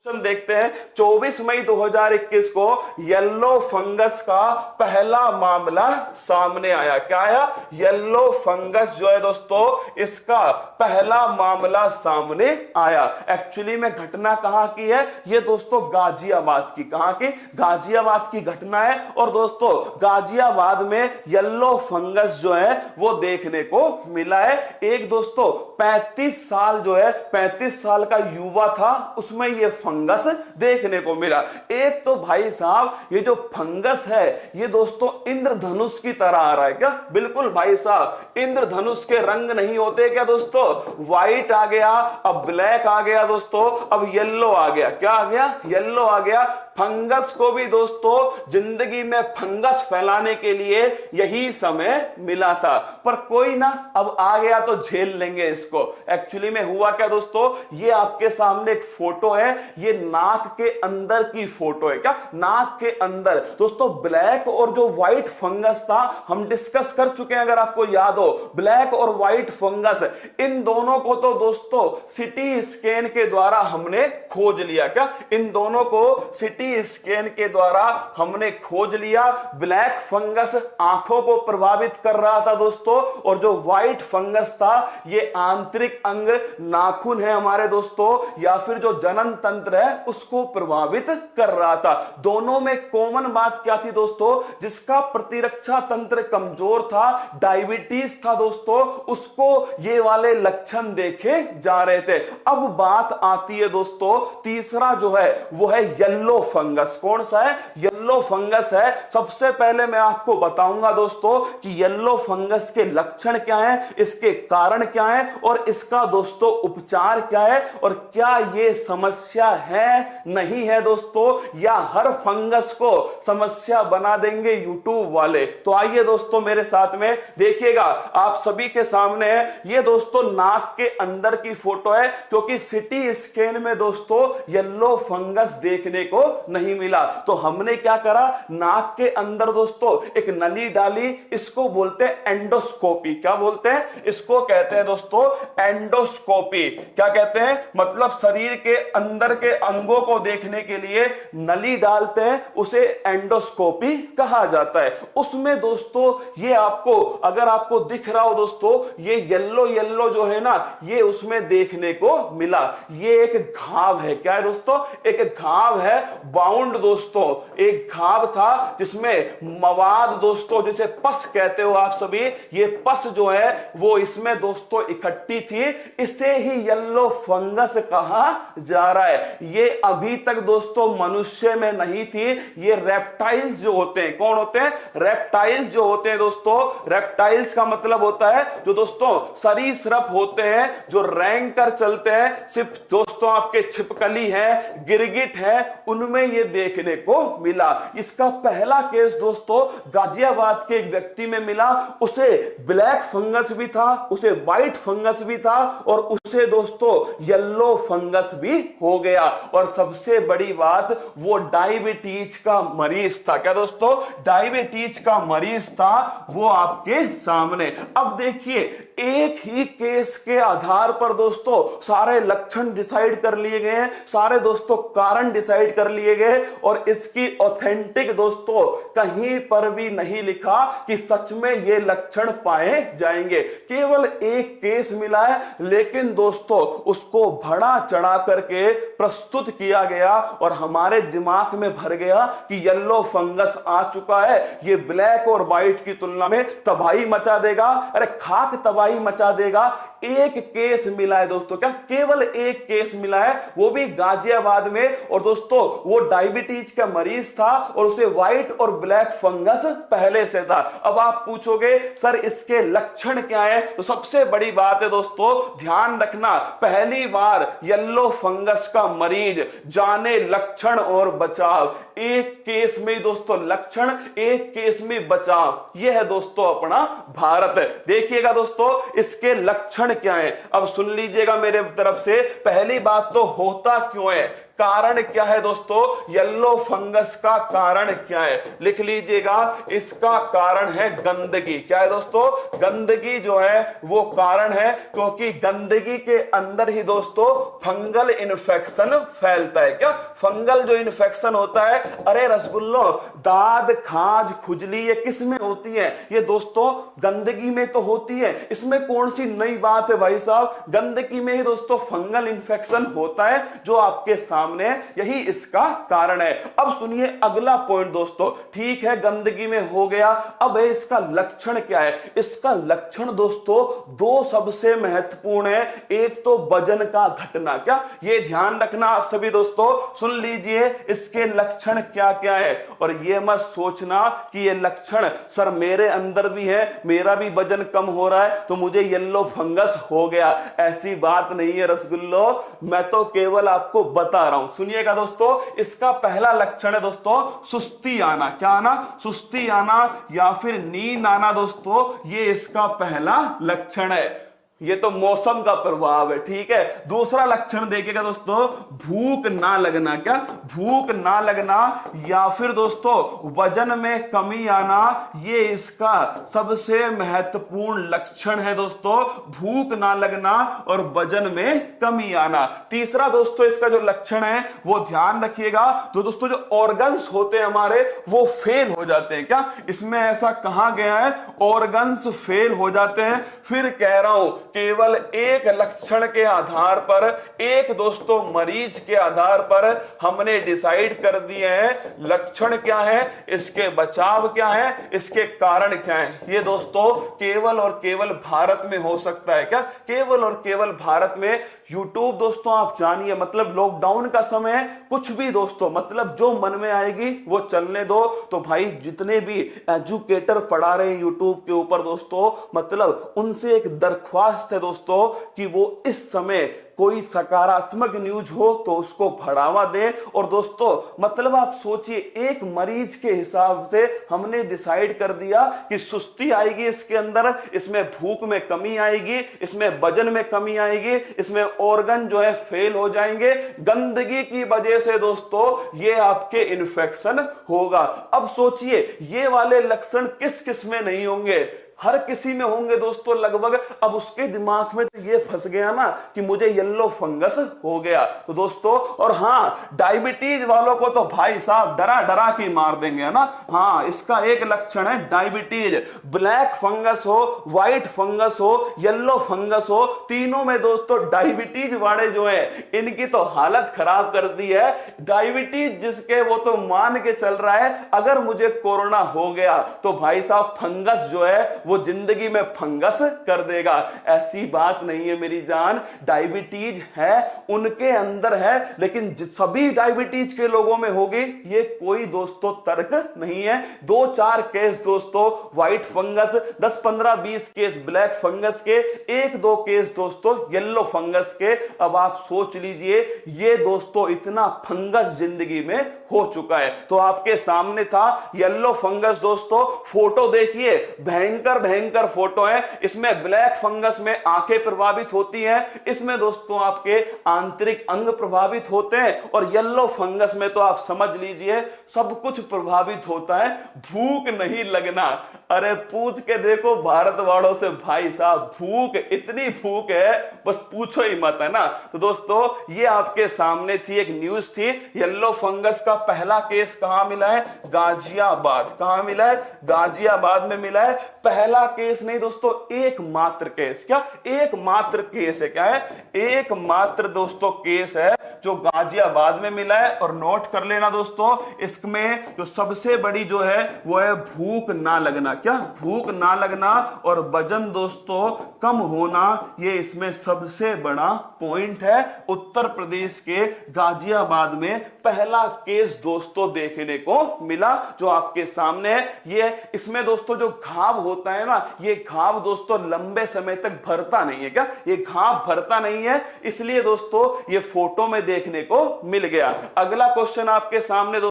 देखते हैं 24 मई 2021 को येलो फंगस का पहला मामला सामने आया। क्या आया? येलो फंगस जो है दोस्तों, इसका पहला मामला सामने आया। एक्चुअली में घटना कहां की है? ये दोस्तों गाजियाबाद की। कहां की? गाजियाबाद की घटना है। और दोस्तों गाजियाबाद में येलो फंगस जो है वो देखने को मिला है। एक दोस्तों 35 साल जो है, 35 साल का युवा था, उसमें ये फंगस देखने को मिला। एक तो भाई साहब ये जो फंगस है ये दोस्तों इंद्रधनुष की तरह आ रहा है। क्या? बिल्कुल भाई साहब, इंद्रधनुष के रंग नहीं होते क्या दोस्तों? व्हाइट आ गया, अब ब्लैक आ गया दोस्तों, अब येलो आ गया। क्या आ गया? येलो आ गया। फंगस को भी दोस्तों जिंदगी में फंगस फैलाने के लिए यही समय मिला था, पर कोई ना, अब आ गया तो झेल लेंगे इसको। एक्चुअली में हुआ क्या दोस्तों, ये आपके सामने एक फोटो है, ये नाक के अंदर की फोटो है। क्या? नाक के अंदर दोस्तों ब्लैक और जो व्हाइट फंगस था हम डिस्कस कर चुके हैं, अगर आपको याद हो। ब्लैक और व्हाइट फंगस, इन दोनों को तो दोस्तों सिटी स्कैन के द्वारा हमने खोज लिया। क्या? इन दोनों को सिटी स्कैन के द्वारा हमने खोज लिया। ब्लैक फंगस आंखों को प्रभावित कर रहा था दोस्तों, और जो व्हाइट फंगस था ये आंतरिक अंग नाखून है हमारे दोस्तों, या फिर जो जनन तंत्र है उसको प्रभावित कर रहा था। दोनों में कॉमन बात क्या थी दोस्तों? जिसका प्रतिरक्षा तंत्र कमजोर था, डायबिटीज था दोस्तों, उसको ये वाले लक्षण देखे जा रहे थे। अब बात आती है दोस्तों तीसरा जो है वो है येलो फंगस। कौन सा है? येलो फंगस है। सबसे पहले मैं आपको बताऊंगा दोस्तों कि येलो फंगस के लक्षण क्या हैं, इसके कारण क्या हैं, और इसका दोस्तों उपचार क्या है, और क्या ये समस्या है नहीं है दोस्तों, या हर फंगस को समस्या बना देंगे यूट्यूब वाले। तो आइए दोस्तों मेरे साथ में देखिएगा, आप सभी के सामने है ये दोस्तों नाक के अंदर की फोटो है, क्योंकि सिटी स्कैन में दोस्तों येलो फंगस देखने को नहीं मिला। तो हमने क्या करा, नाक के अंदर दोस्तों एक नली डाली, इसको बोलते हैं एंडोस्कोपी। क्या बोलते हैं? इसको कहते हैं दोस्तों एंडोस्कोपी। क्या कहते हैं? मतलब शरीर के अंदर के अंगों को देखने के लिए नली डालते हैं, उसे एंडोस्कोपी कहा जाता है। उसमें दोस्तों ये आपको, अगर आपको दिख रहा हो दोस्तों, ये येलो येलो जो है ना, ये उसमें देखने को मिला। ये एक घाव है। क्या है दोस्तों? एक घाव है, बाउंड दोस्तों, एक घाव था जिसमें मवाद दोस्तों, जिसे पस कहते हो आप सभी, ये पस जो है वो इसमें दोस्तों इकट्ठी थी, इसे ही येलो फंगस कहा जा रहा है। ये अभी तक दोस्तों मनुष्य में नहीं थी, ये रेप्टाइल्स जो होते हैं, कौन होते हैं? रेप्टाइल्स जो होते हैं दोस्तों। रेप्टाइल्स का मतलब होता है जो दोस्तों सरीसृप होते हैं, जो रेंग कर चलते हैं, सिर्फ दोस्तों आपके छिपकली है, गिरगिट है, उनमें ये देखने को मिला। इसका पहला केस दोस्तों गाजियाबाद के एक व्यक्ति में मिला। उसे ब्लैक फंगस भी था, उसे व्हाइट फंगस भी था, और उसे दोस्तों येलो फंगस भी हो गया। और सबसे बड़ी बात, वो डायबिटीज का मरीज था। क्या दोस्तों? डायबिटीज का मरीज था, वो आपके सामने। अब देखिए एक ही केस के आधार पर दोस्तों सारे लक्षण डिसाइड कर लिए गए हैं, सारे दोस्तों कारण डिसाइड कर लिए गए, और इसकी ऑथेंटिक दोस्तों कहीं पर भी नहीं लिखा कि सच में ये लक्षण पाए जाएंगे। केवल एक केस मिला है, लेकिन दोस्तों उसको बढ़ा चढ़ा करके प्रस्तुत किया गया, और हमारे दिमाग में भर गया कि येलो फंगस आ चुका है, ये ब्लैक और व्हाइट की तुलना में तबाही मचा देगा। अरे खाक तबाही मचा देगा। एक केस मिला है दोस्तों। क्या? केवल एक केस मिला है, वो भी गाजियाबाद में, और दोस्तों वो डायबिटीज का मरीज था, और उसे व्हाइट और ब्लैक फंगस पहले से था। अब आप पूछोगे सर इसके लक्षण क्या है? तो सबसे बड़ी बात है दोस्तों, ध्यान रखना, पहली बार येलो फंगस का मरीज, जाने लक्षण और बचाव। एक केस में दोस्तों लक्षण, एक केस में बचाव। यह है दोस्तों अपना भारत। देखिएगा दोस्तों इसके लक्षण क्या है, अब सुन लीजिएगा मेरे तरफ से। पहली बात तो होता क्यों है, कारण क्या है दोस्तों, येलो फंगस का कारण क्या है, लिख लीजिएगा। इसका कारण है गंदगी। क्या है दोस्तों, गंदगी जो है वो कारण है, क्योंकि गंदगी के अंदर ही दोस्तों फंगल इन्फेक्शन फैलता है। क्या फंगल जो इन्फेक्शन होता है, अरे रसगुल्लो, दाद, खाज, खुजली ये किस में होती है, ये दोस्तों गंदगी में तो होती है। इसमें कौन सी नई बात है भाई साहब, गंदगी में ही दोस्तों फंगल इन्फेक्शन होता है जो आपके सामने, यही इसका कारण है। अब सुनिए अगला पॉइंट दोस्तों, ठीक है गंदगी में हो गया, अब है इसका लक्षण क्या है। इसका लक्षण दोस्तों दो सबसे महत्वपूर्ण है। एक तो वजन का घटना, क्या ये ध्यान रखना आप सभी दोस्तों, सुन लीजिए इसके लक्षण क्या क्या है। और ये मत सोचना कि ये लक्षण सर मेरे अंदर भी है, मेरा भी वजन कम हो रहा है तो मुझे येलो फंगस हो गया, ऐसी बात नहीं है रसगुल्लो, मैं तो केवल आपको बता रहा हूं। सुनिएगा दोस्तों, इसका पहला लक्षण है दोस्तों सुस्ती आना। क्या आना, सुस्ती आना या फिर नींद आना दोस्तों, ये इसका पहला लक्षण है। ये तो मौसम का प्रभाव है, ठीक है। दूसरा लक्षण देखिएगा दोस्तों, भूख ना लगना। क्या भूख ना लगना या फिर दोस्तों वजन में कमी आना, ये इसका सबसे महत्वपूर्ण लक्षण है दोस्तों, भूख ना लगना और वजन में कमी आना। तीसरा दोस्तों इसका जो लक्षण है वो ध्यान रखिएगा, तो दोस्तों जो ऑर्गन्स होते हैं हमारे वो फेल हो जाते हैं। क्या इसमें ऐसा कहा गया है, ऑर्गन्स फेल हो जाते हैं। फिर कह रहा हूं केवल एक लक्षण के आधार पर, एक दोस्तों मरीज के आधार पर हमने डिसाइड कर दिए हैं लक्षण क्या है, इसके बचाव क्या है, इसके कारण क्या है। ये दोस्तों केवल और केवल भारत में हो सकता है। क्या केवल और केवल भारत में। YouTube दोस्तों आप जानिए, मतलब लॉकडाउन का समय कुछ भी दोस्तों, मतलब जो मन में आएगी वो चलने दो। तो भाई जितने भी एजुकेटर पढ़ा रहे हैं YouTube के ऊपर दोस्तों, मतलब उनसे एक दरख्वास्त है दोस्तों कि वो इस समय कोई सकारात्मक न्यूज हो तो उसको बढ़ावा दें। और दोस्तों मतलब आप सोचिए, एक मरीज के हिसाब से हमने डिसाइड कर दिया कि सुस्ती आएगी इसके अंदर, इसमें भूख में कमी आएगी, इसमें वजन में कमी आएगी, इसमें ऑर्गन जो है फेल हो जाएंगे, गंदगी की वजह से दोस्तों ये आपके इन्फेक्शन होगा। अब सोचिए ये वाले लक्षण किस किस में नहीं होंगे, हर किसी में होंगे दोस्तों लगभग। अब उसके दिमाग में तो ये फंस गया ना कि मुझे येलो फंगस हो गया, तो दोस्तों और हाँ डायबिटीज वालों को तो भाई साहब डरा डरा के मार देंगे, है ना। हाँ इसका एक लक्षण है डायबिटीज, ब्लैक फंगस हो, व्हाइट फंगस हो, येलो फंगस हो, तीनों में दोस्तों डायबिटीज वाले जो है इनकी तो हालत खराब कर दी है। डायबिटीज जिसके वो तो मान के चल रहा है अगर मुझे कोरोना हो गया तो भाई साहब फंगस जो है वो जिंदगी में फंगस कर देगा। ऐसी बात नहीं है मेरी जान, डायबिटीज है उनके अंदर है, लेकिन सभी डायबिटीज के लोगों में होगी ये कोई दोस्तों तर्क नहीं है। 2-4 केस दोस्तों white fungus, 10-15-20 case black fungus के, 1-2 केस दोस्तों येलो फंगस के। अब आप सोच लीजिए ये दोस्तों इतना फंगस जिंदगी में हो चुका है। तो आपके सामने था येलो फंगस दोस्तों, फोटो देखिए भयंकर भयंकर फोटो है। इसमें ब्लैक फंगस में आंखें प्रभावित होती हैं, इसमें दोस्तों आपके आंतरिक अंग प्रभावित होते हैं, और येलो फंगस में तो आप समझ लीजिए सब कुछ प्रभावित होता है, भूख नहीं लगना। अरे पूछ के देखो भारत वालों से भाई साहब, भूख इतनी भूख है बस पूछो ही मत, है ना। तो दोस्तों ये आपके सामने थी एक न्यूज थी, येलो फंगस का पहला केस कहां मिला है, गाजियाबाद। कहां मिला है, गाजियाबाद में मिला है। पहला केस नहीं दोस्तों, एकमात्र केस। क्या एकमात्र केस है, क्या है, एकमात्र दोस्तों केस है जो गाजियाबाद में मिला है। और नोट कर लेना दोस्तों, इसमें जो सबसे बड़ी जो है वो है भूख ना लगना। क्या भूख ना लगना और वजन दोस्तों कम होना, ये इसमें सबसे बड़ा पॉइंट है। उत्तर प्रदेश के गाजियाबाद में पहला केस दोस्तों देखने को मिला जो आपके सामने है। ये इसमें दोस्तों जो घाव होता है ना, ये घाव दोस्तों लंबे समय तक भरता नहीं है। क्या ये घाव भरता नहीं है, इसलिए दोस्तों ये फोटो में देखने को मिल गया। अगला क्वेश्चन आपके सामने